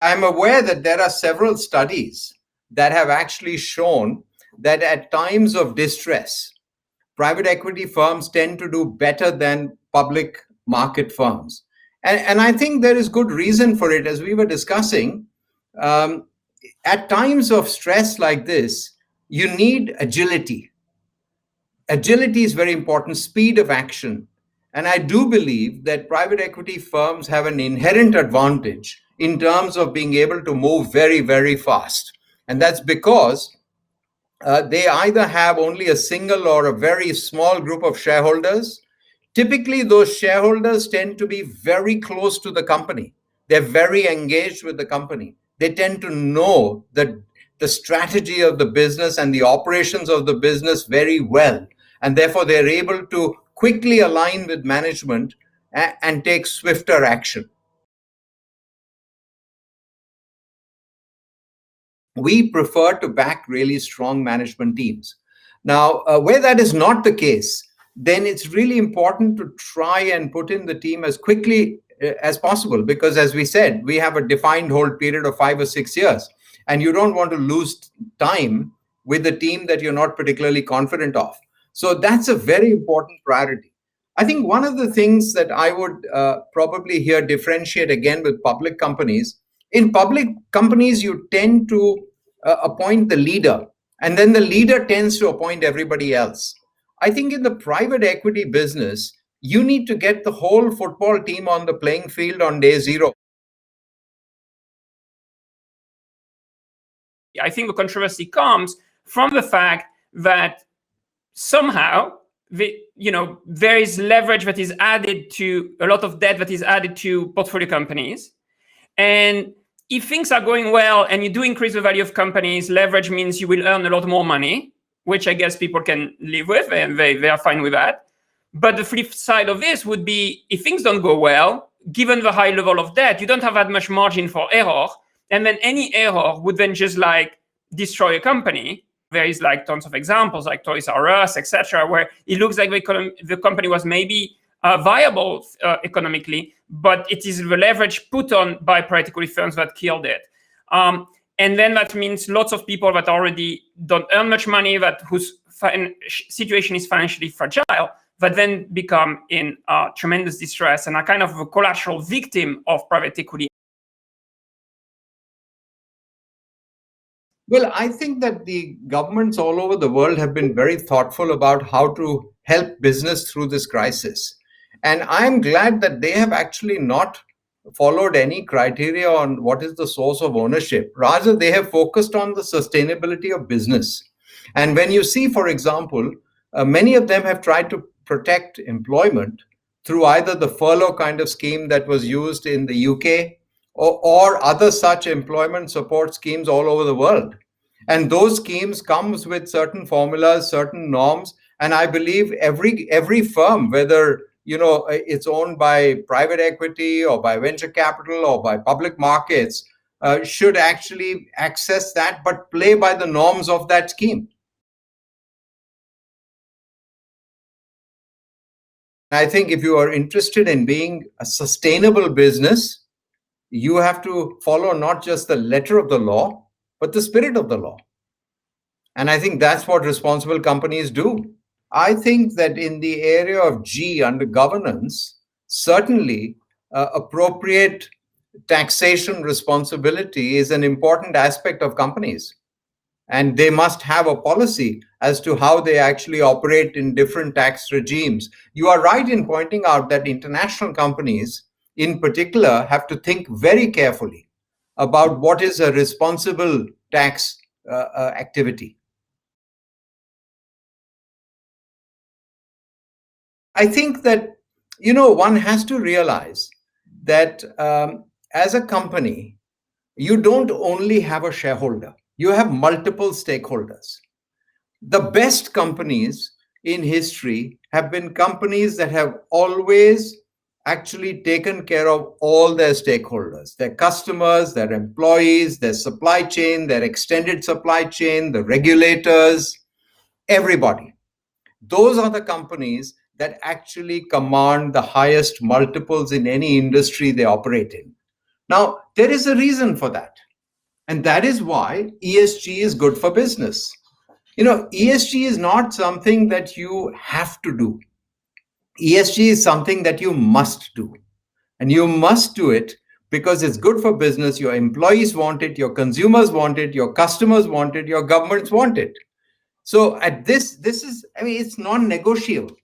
I'm aware that there are several studies that have actually shown that at times of distress, private equity firms tend to do better than public market firms. And I think there is good reason for it. As we were discussing, um, at times of stress like this, you need agility. Agility is very important, speed of action. And I do believe that private equity firms have an inherent advantage in terms of being able to move very, very fast. And that's because they either have only a single or a very small group of shareholders. Typically, those shareholders tend to be very close to the company. They're very engaged with the company. They tend to know the strategy of the business and the operations of the business very well. And therefore, they're able to quickly align with management and take swifter action. We prefer to back really strong management teams. Now, where that is not the case, then it's really important to try and put in the team as quickly as possible, because as we said, we have a defined hold period of 5 or 6 years, and you don't want to lose time with the team that you're not particularly confident of. So that's a very important priority. I think one of the things that I would probably here differentiate again with public companies, in public companies, you tend to appoint the leader, and then the leader tends to appoint everybody else. I think in the private equity business, you need to get the whole football team on the playing field on day zero. I think the controversy comes from the fact that somehow there is leverage that is added to a lot of debt that is added to portfolio companies. And if things are going well and you do increase the value of companies, leverage means you will earn a lot more money, which I guess people can live with, and they are fine with that. But the flip side of this would be, if things don't go well, given the high level of debt, you don't have that much margin for error. And then any error would then just destroy a company. There is tons of examples like Toys R Us, etc., where it looks like the company was maybe viable economically, but it is the leverage put on by private equity firms that killed it. And then that means lots of people that already don't earn much money, whose situation is financially fragile, that then become in tremendous distress and are kind of a collateral victim of private equity. Well, I think that the governments all over the world have been very thoughtful about how to help business through this crisis. And I'm glad that they have actually not followed any criteria on what is the source of ownership. Rather, they have focused on the sustainability of business. And when you see, for example, many of them have tried to protect employment through either the furlough kind of scheme that was used in the UK or other such employment support schemes all over the world. And those schemes comes with certain formulas, certain norms. And I believe every firm, whether it's owned by private equity or by venture capital or by public markets, should actually access that, but play by the norms of that scheme. I think if you are interested in being a sustainable business, you have to follow not just the letter of the law, but the spirit of the law. And I think that's what responsible companies do. I think that in the area of G under governance, certainly appropriate taxation responsibility is an important aspect of companies. And they must have a policy as to how they actually operate in different tax regimes. You are right in pointing out that international companies, in particular, have to think very carefully about what is a responsible tax activity. I think that, one has to realize that as a company, you don't only have a shareholder, you have multiple stakeholders. The best companies in history have been companies that have always actually taken care of all their stakeholders, their customers, their employees, their supply chain, their extended supply chain, the regulators, everybody. Those are the companies that actually command the highest multiples in any industry they operate in. Now, there is a reason for that. And that is why ESG is good for business. ESG is not something that you have to do. ESG is something that you must do. And you must do it because it's good for business. Your employees want it, your consumers want it, your customers want it, your governments want it. So at this is, it's non-negotiable.